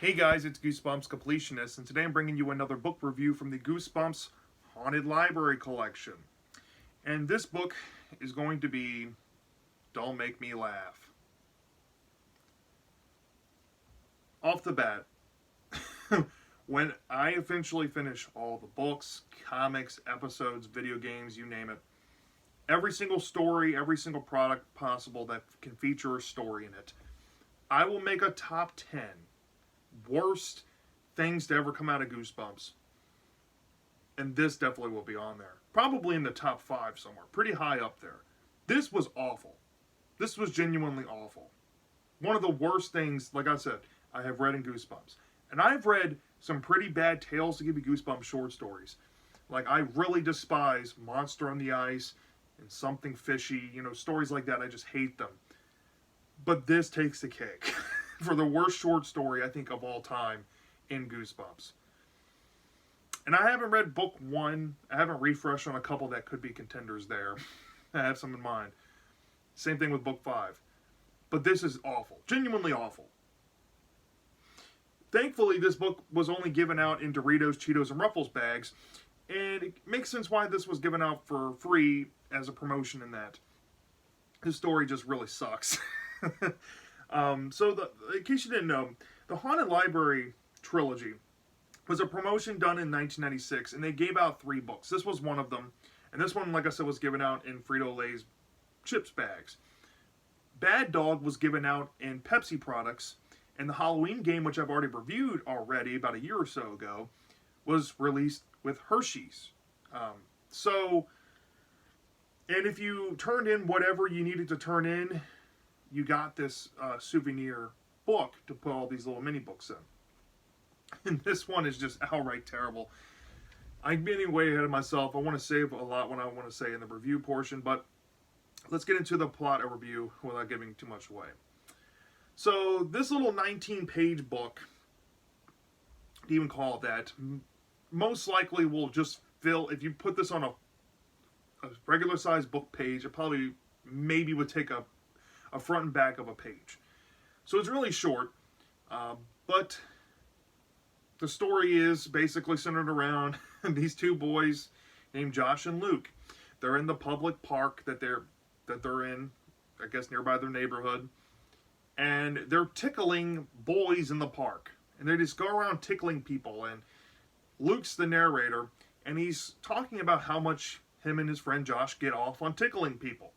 Hey guys, it's Goosebumps Completionist, and today I'm bringing you another book review from the Goosebumps Haunted Library Collection. And this book is going to be Don't Make Me Laugh. Off the bat, when I eventually finish all the books, comics, episodes, video games, you name it, every single story, every single product possible that can feature a story in it, I will make a top 10 worst things to ever come out of Goosebumps. And this definitely will be on there. Probably in the top 5 somewhere. Pretty high up there. This was awful. This was genuinely awful. One of the worst things, like I said, I have read in Goosebumps. And I've read some pretty bad Tales to Give You Goosebumps short stories. Like, I really despise Monster on the Ice and Something Fishy. Stories like that, I just hate them. But this takes the cake. For the worst short story, I think, of all time in Goosebumps. And I haven't read book 1. I haven't refreshed on a couple that could be contenders there. I have some in mind. Same thing with book 5. But this is awful. Genuinely awful. Thankfully, this book was only given out in Doritos, Cheetos, and Ruffles bags. And it makes sense why this was given out for free as a promotion in that. This story just really sucks. In case you didn't know, the Haunted Library trilogy was a promotion done in 1996, and they gave out 3 books. This was one of them, and this one, like I said, was given out in Frito-Lay's chips bags. Bad Dog was given out in Pepsi products, and the Halloween game, which I've already reviewed about a year or so ago, was released with Hershey's. And if you turned in whatever you needed to turn in, you got this souvenir book to put all these little mini books in. And this one is just outright terrible. I'm getting way ahead of myself. I want to save a lot when I want to say in the review portion, but let's get into the plot overview without giving too much away. So this little 19-page book, to even call it that, most likely will just fill, if you put this on a regular sized book page, it probably maybe would take a front and back of a page. So it's really short, but the story is basically centered around these 2 boys named Josh and Luke. They're in the public park that they're in, I guess nearby their neighborhood, and they're tickling boys in the park. And they just go around tickling people, and Luke's the narrator, and he's talking about how much him and his friend Josh get off on tickling people.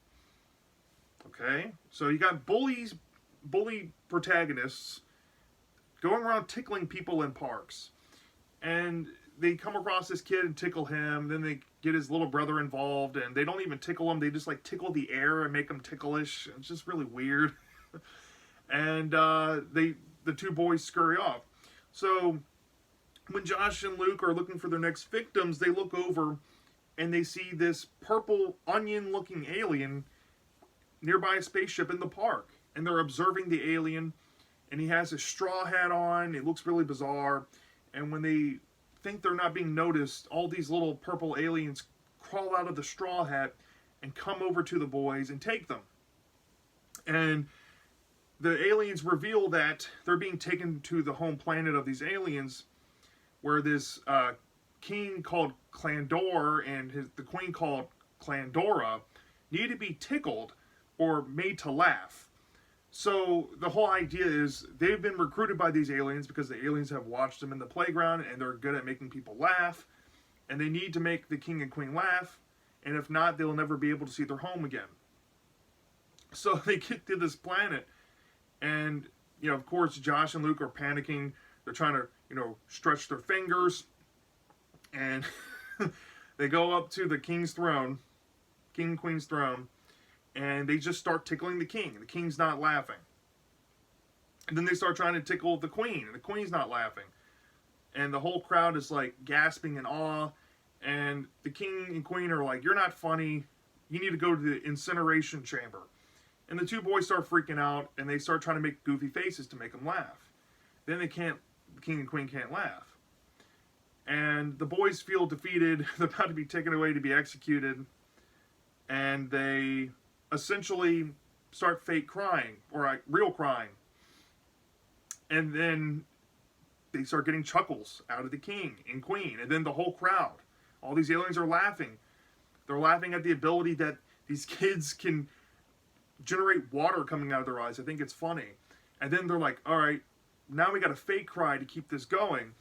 Okay, so you got bully protagonists going around tickling people in parks. And they come across this kid and tickle him. Then they get his little brother involved, and they don't even tickle him. They just like tickle the air and make him ticklish. It's just really weird. And the 2 boys scurry off. So when Josh and Luke are looking for their next victims, they look over and they see this purple onion-looking alien nearby a spaceship in the park. And they're observing the alien, and he has a straw hat on. It looks really bizarre. And when they think they're not being noticed, all these little purple aliens crawl out of the straw hat and come over to the boys and take them. And the aliens reveal that they're being taken to the home planet of these aliens, where this king called Clandor and the queen called Clandora need to be tickled or made to laugh. So the whole idea is they've been recruited by these aliens because the aliens have watched them in the playground and they're good at making people laugh, and they need to make the king and queen laugh, and if not, they'll never be able to see their home again. So they get to this planet, and of course Josh and Luke are panicking. They're trying to stretch their fingers, and they go up to the king's throne, king and queen's throne, and they just start tickling the king. The king's not laughing. And then they start trying to tickle the queen, and the queen's not laughing. And the whole crowd is like gasping in awe, and the king and queen are like, "You're not funny. You need to go to the incineration chamber." And the 2 boys start freaking out, and they start trying to make goofy faces to make them laugh. Then the king and queen can't laugh. And the boys feel defeated. They're about to be taken away to be executed. And they essentially start fake crying, or real crying. And then they start getting chuckles out of the king and queen, and then the whole crowd. All these aliens are laughing. They're laughing at the ability that these kids can generate water coming out of their eyes. I think it's funny. And then they're like, all right, now we got a fake cry to keep this going.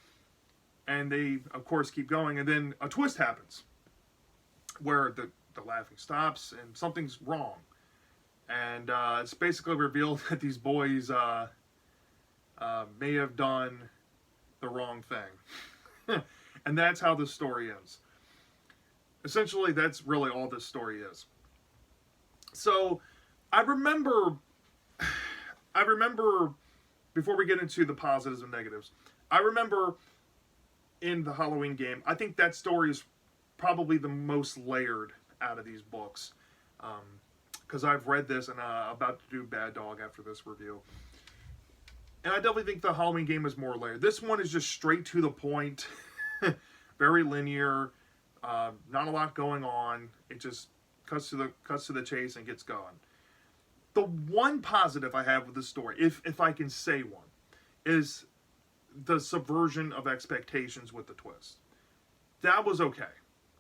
And they, of course, keep going. And then a twist happens where the laughing stops and something's wrong. And it's basically revealed that these boys may have done the wrong thing. And that's how this story ends. Essentially, that's really all this story is. So, I remember, before we get into the positives and negatives, I remember in the Halloween game, I think that story is probably the most layered out of these books. Because I've read this and I'm about to do Bad Dog after this review. And I definitely think the Halloween game is more layered. This one is just straight to the point, very linear, not a lot going on. It just cuts to the chase and gets going. The one positive I have with this story, if I can say one, is the subversion of expectations with the twist. That was okay.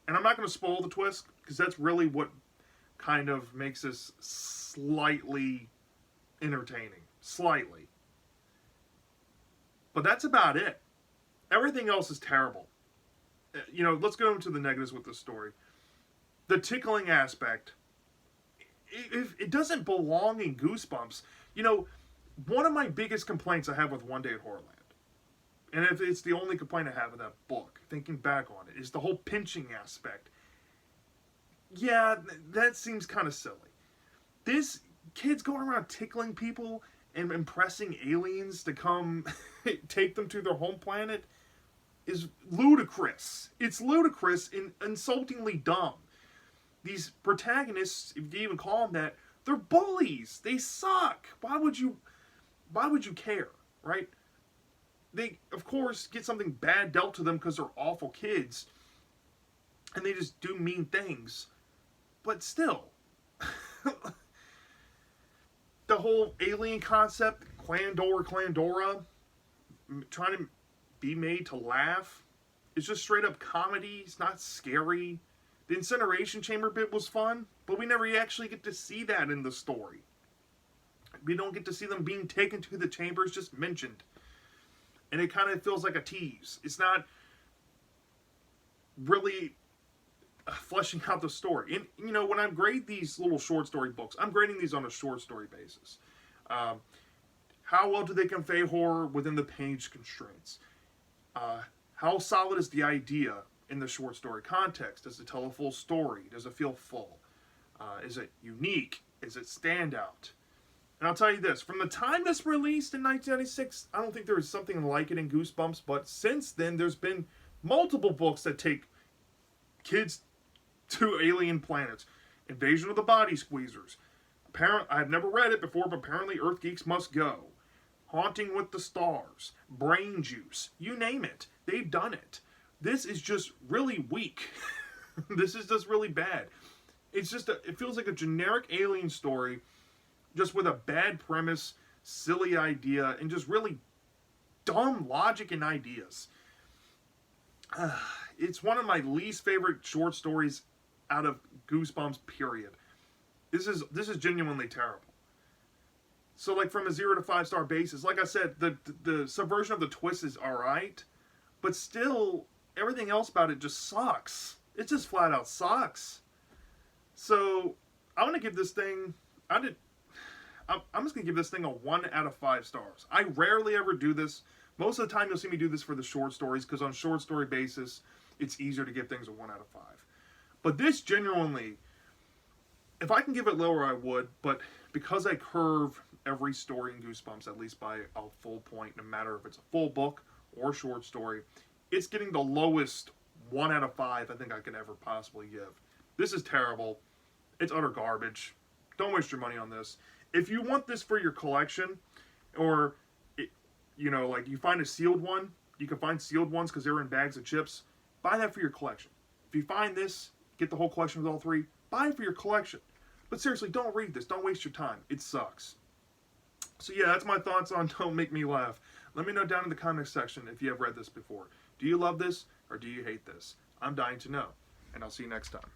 And I'm not going to spoil the twist, because that's really what kind of makes this slightly entertaining. Slightly. But that's about it. Everything else is terrible. You know, let's go into the negatives with this story. The tickling aspect, it doesn't belong in Goosebumps. You know, one of my biggest complaints I have with One Day at Horrorland, and if it's the only complaint I have with that book, thinking back on it, is the whole pinching aspect. Yeah, that seems kind of silly. This kids going around tickling people and impressing aliens to come take them to their home planet is ludicrous. It's ludicrous and insultingly dumb. These protagonists, if you even call them that, they're bullies. They suck. Why would you care, right? They, of course, get something bad dealt to them because they're awful kids. And they just do mean things. But still. The whole alien concept, Clandora, trying to be made to laugh. It's just straight up comedy. It's not scary. The incineration chamber bit was fun, but we never actually get to see that in the story. We don't get to see them being taken to the chamber. It's just mentioned. And it kind of feels like a tease. It's not really fleshing out the story. And, you know, when I grade these little short story books, I'm grading these on a short story basis. How well do they convey horror within the page constraints? How solid is the idea in the short story context? Does it tell a full story? Does it feel full? Is it unique? Is it standout? And I'll tell you this, from the time this released in 1996, I don't think there was something like it in Goosebumps, but since then, there's been multiple books that take kids to alien planets. Invasion of the Body Squeezers. I've never read it before, but apparently Earth Geeks Must Go. Haunting with the Stars. Brain Juice. You name it. They've done it. This is just really weak. This is just really bad. It feels like a generic alien story, just with a bad premise, silly idea, and just really dumb logic and ideas. It's one of my least favorite short stories out of Goosebumps, period. This is genuinely terrible. So, like, from a 0 to 5 star basis, like I said, the subversion of the twist is alright, but still, everything else about it just sucks. It just flat out sucks. So, I'm going to give this thing, I'm just going to give this thing a 1 out of 5 stars. I rarely ever do this. Most of the time, you'll see me do this for the short stories, because on short story basis, it's easier to give things a 1 out of 5. But this genuinely, if I can give it lower, I would, but because I curve every story in Goosebumps, at least by a full point, no matter if it's a full book or short story, it's getting the lowest 1 out of 5 I think I could ever possibly give. This is terrible. It's utter garbage. Don't waste your money on this. If you want this for your collection, or, like you find a sealed one, you can find sealed ones because they're in bags of chips, buy that for your collection. If you find this, get the whole collection with all 3, buy it for your collection. But seriously, don't read this. Don't waste your time. It sucks. So yeah, that's my thoughts on Don't Make Me Laugh. Let me know down in the comments section if you have read this before. Do you love this or do you hate this? I'm dying to know. And I'll see you next time.